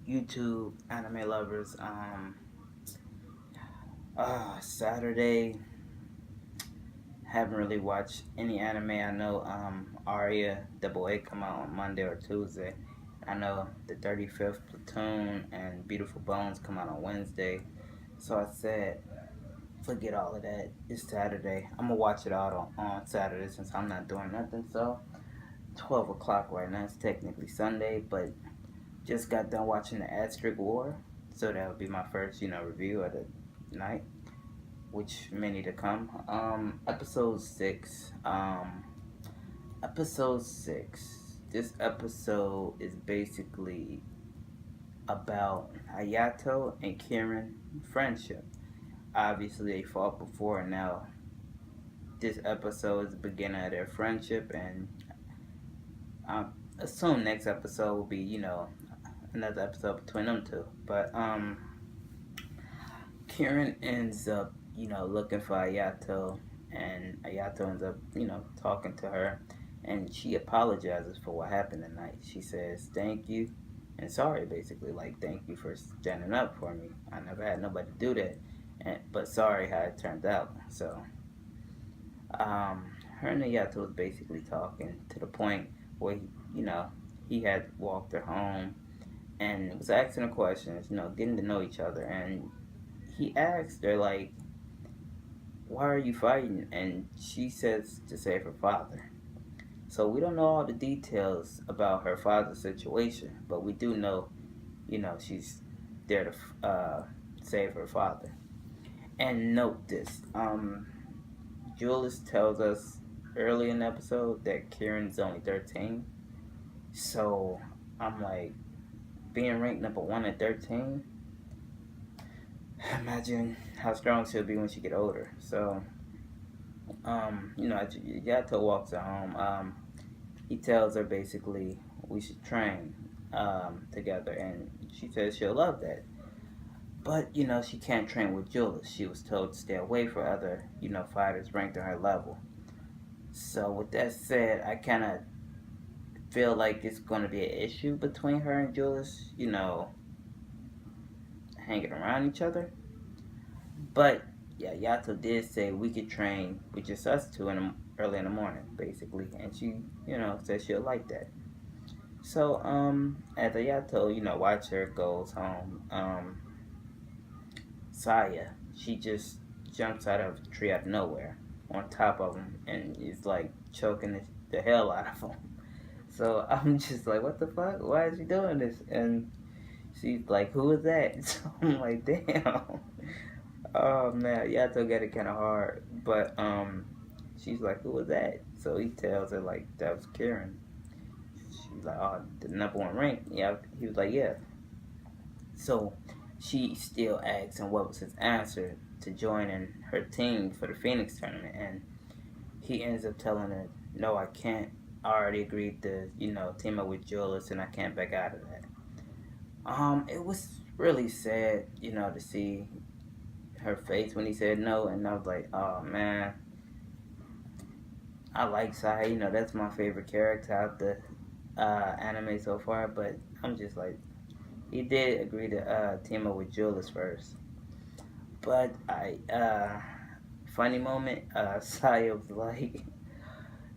YouTube anime lovers. Saturday, haven't really watched any anime. I know Aria Double A come out on Monday or Tuesday. I know the 35th Platoon and Beautiful Bones come out on Wednesday. So I said, forget all of that. It's Saturday. I'm gonna watch it all on Saturday since I'm not doing nothing. So 12 o'clock right now. It's technically Sunday, but just got done watching the Asterisk War. So that would be my first, review of the night, which many to come. Episode 6. Episode 6. This episode is basically about Ayato and Kirin friendship. Obviously, they fought before, and now this episode is the beginning of their friendship, and I assume next episode will be, another episode between them two. But Kirin ends up, looking for Ayato, and Ayato ends up, talking to her, and she apologizes for what happened tonight. She says, "Thank you," and sorry, basically, like, "Thank you for standing up for me. I never had nobody do that, but sorry how it turned out." So, her and Ayato was basically talking to the point where, he had walked her home and was asking her questions, getting to know each other, and he asked her, like, "Why are you fighting?" And she says to save her father. So we don't know all the details about her father's situation, but we do know, she's there to save her father. And note this: Julius tells us early in the episode that Kirin's only 13. So I'm like, being ranked number one at 13. Imagine how strong she'll be when she get older. So Yato walks her home. He tells her basically we should train together, and she says she'll love that. But she can't train with Julius. She was told to stay away from other fighters ranked on her level. So with that said, I kind of feel like it's going to be an issue between her and Julius. Hanging around each other. But yeah, Yato did say we could train with just us two early in the morning, basically, and she, said she'll like that. So, as Ayato, watch her goes home. Saya, she just jumps out of a tree out of nowhere on top of him and is like choking the hell out of him. So I'm just like, what the fuck? Why is she doing this? And she's like, who is that? So I'm like, damn. Oh man, Yato got it kind of hard, but she's like, "Who was that?" So he tells her like that was Kirin. She's like, "Oh, the number one rank." Yeah, he was like, "Yeah." So she still asks him what was his answer to joining her team for the Phoenix tournament, and he ends up telling her, "No, I can't. I already agreed to team up with Julius, and I can't back out of that." It was really sad, to see her face when he said no, and I was like, oh man, I like Sai. That's my favorite character out the anime so far. But I'm just like, he did agree to team up with Julius first. But funny moment, Saya was like,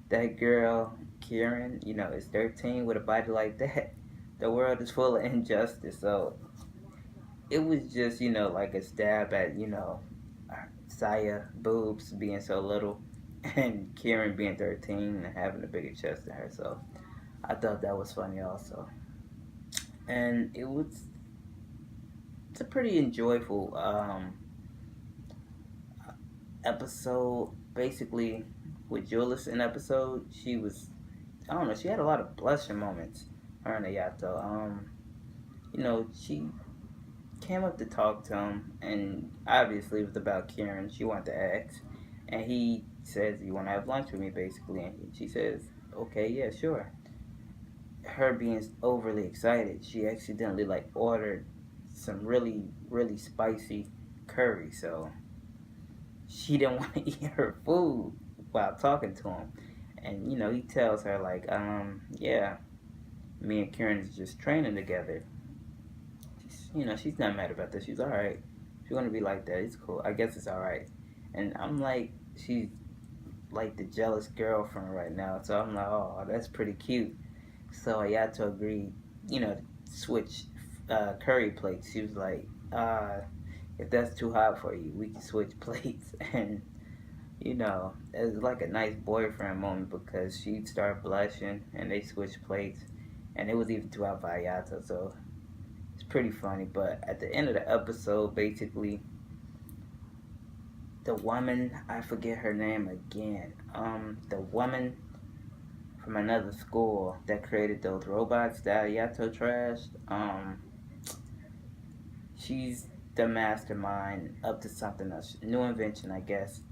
that girl Kirin, is 13 with a body like that. The world is full of injustice. So it was just, like a stab at, Saya boobs being so little and Kirin being 13 and having a bigger chest than her. So I thought that was funny also. And it's a pretty enjoyable episode. Basically, with Julius in episode, she was, I don't know, she had a lot of blushing moments, her and Ayato. She came up to talk to him, and obviously it was about Kirin. She wanted to ask, and he says, "You want to have lunch with me?" Basically, and she says, "Okay, yeah, sure." Her being overly excited, she accidentally like ordered some really really spicy curry, so she didn't want to eat her food while talking to him. And he tells her like, yeah, me and Karen is just training together. she's not mad about this. She's alright. She's gonna be like that. It's cool. I guess it's alright. And I'm like, she's like the jealous girlfriend right now. So I'm like, oh, that's pretty cute. So Ayato agreed, to switch curry plates. She was like, if that's too hot for you, we can switch plates. And, it was like a nice boyfriend moment because she started blushing and they switched plates. And it was even too hot for Ayato. So it's pretty funny. But at the end of the episode, basically, the woman, I forget her name again. The woman from another school that created those robots that Ayato trashed. She's the mastermind up to something else, new invention, I guess.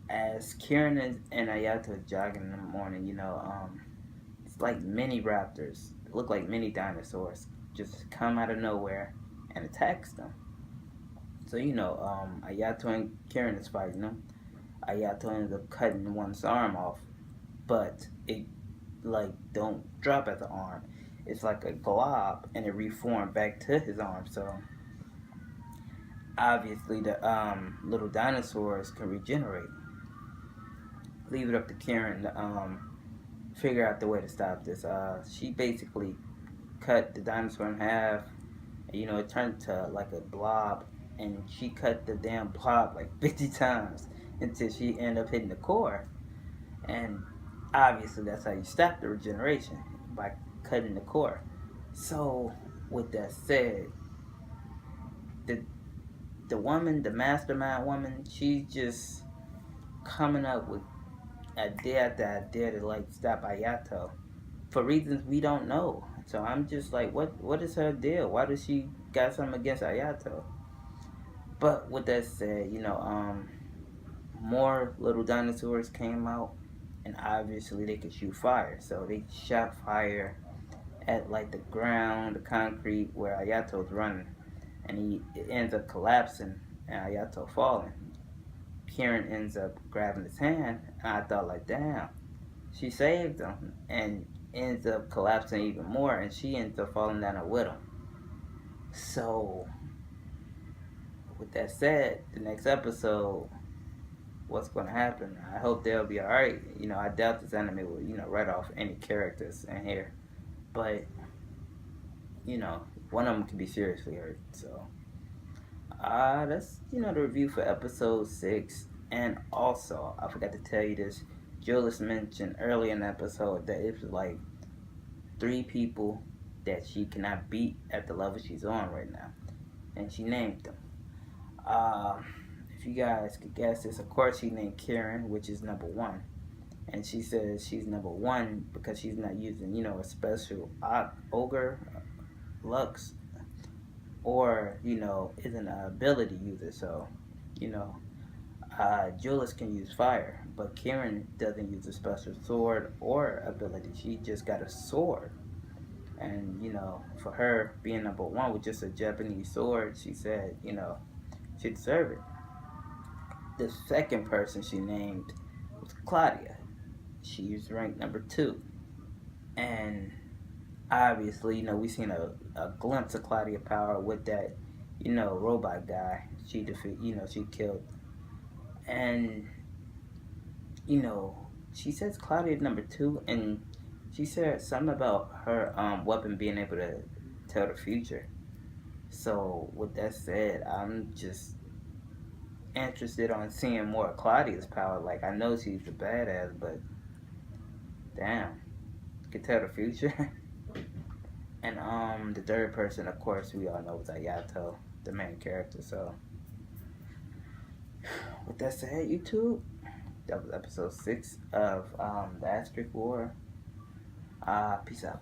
As Kirin and Ayato are jogging in the morning, it's like mini raptors, look like mini dinosaurs, just come out of nowhere and attacks them. So Ayato and Kirin is fighting them. Ayato ends up cutting one's arm off, but it like don't drop at the arm. It's like a glob, and it reformed back to his arm. So obviously the little dinosaurs can regenerate. Leave it up to Karen to figure out the way to stop this. She basically cut the dinosaur in half. And, it turned to like a blob, and she cut the damn blob like 50 times until she ended up hitting the core. And obviously, that's how you stop the regeneration, by cutting the core. So, with that said, the woman, the mastermind woman, she's just coming up with idea after idea to like stop Ayato for reasons we don't know. So I'm just like, what is her deal? Why does she got something against Ayato? But with that said, more little dinosaurs came out, and obviously they could shoot fire. So they shot fire at like the ground, the concrete where Ayato's running, and he ends up collapsing and Ayato falling. Kirin ends up grabbing his hand, and I thought like, damn, she saved him, and ends up collapsing even more, and she ends up falling down with him. So, with that said, the next episode, what's going to happen? I hope they'll be alright. I doubt this anime will, write off any characters in here, but one of them could be seriously hurt. So, that's the review for episode 6. And also, I forgot to tell you this. Jules mentioned earlier in the episode that it was like 3 people that she cannot beat at the level she's on right now, and she named them. If you guys could guess this, of course she named Kirin, which is number 1, and she says she's number 1 because she's not using a special ogre lux, or isn't an ability user. So Julius can use fire, but Kirin doesn't use a special sword or ability. She just got a sword. And, for her being number 1 with just a Japanese sword, she said, she deserved it. The second person she named was Claudia. She was ranked number 2. And obviously, we seen a glimpse of Claudia power with that, robot guy. She she killed. And, she says Claudia number 2, and she said something about her weapon being able to tell the future. So, with that said, I'm just interested on seeing more of Claudia's power. Like, I know she's the badass, but damn, can tell the future. And the third person, of course, we all know is Ayato, the main character. So, with that said, YouTube, that was episode 6 of the Asterisk War. Peace out.